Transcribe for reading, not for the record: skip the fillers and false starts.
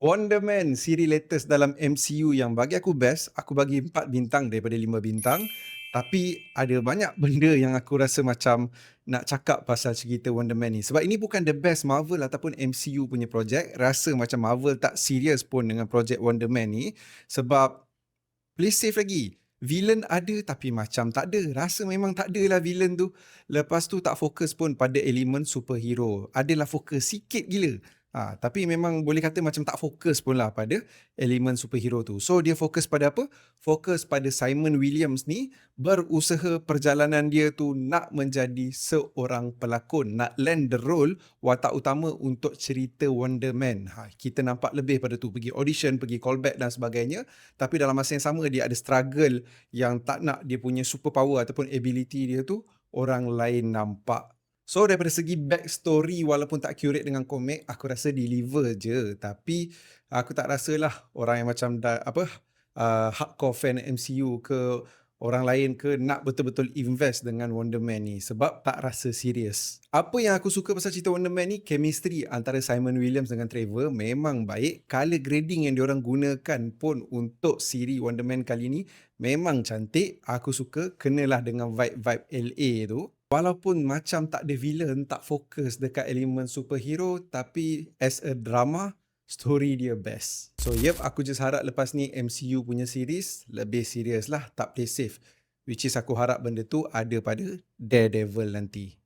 Wonder Man, siri latest dalam MCU yang bagi aku best, aku bagi 4 bintang daripada 5 bintang. Tapi ada banyak benda yang aku rasa macam nak cakap pasal cerita Wonder Man ni. Sebab ini bukan the best Marvel ataupun MCU punya projek. Rasa macam Marvel tak serius pun dengan projek Wonder Man ni. Sebab play safe lagi. Villain ada tapi macam tak ada. Rasa memang tak ada lah villain tu. Lepas tu tak fokus pun pada elemen superhero. Adalah fokus sikit gila. Tapi memang boleh kata macam tak fokus pun lah pada elemen superhero tu. So dia fokus pada apa? Fokus pada Simon Williams ni berusaha perjalanan dia tu nak menjadi seorang pelakon. Nak land the role watak utama untuk cerita Wonder Man. Kita nampak lebih pada tu. Pergi audition, pergi callback dan sebagainya. Tapi dalam masa yang sama dia ada struggle yang tak nak dia punya superpower ataupun ability dia tu orang lain nampak. So daripada segi backstory walaupun tak curate dengan komik, aku rasa deliver je. Tapi aku tak rasalah orang yang macam hardcore fan MCU ke orang lain ke nak betul-betul invest dengan Wonder Man ni sebab tak rasa serius. Apa yang aku suka pasal cerita Wonder Man ni, chemistry antara Simon Williams dengan Trevor memang baik. Color grading yang diorang gunakan pun untuk siri Wonder Man kali ni memang cantik. Aku suka, kenalah dengan vibe-vibe LA tu. Walaupun macam tak ada villain, tak fokus dekat elemen superhero, tapi as a drama, story dia best. So aku just harap lepas ni MCU punya series lebih serius lah, tak play safe. Which is aku harap benda tu ada pada Daredevil nanti.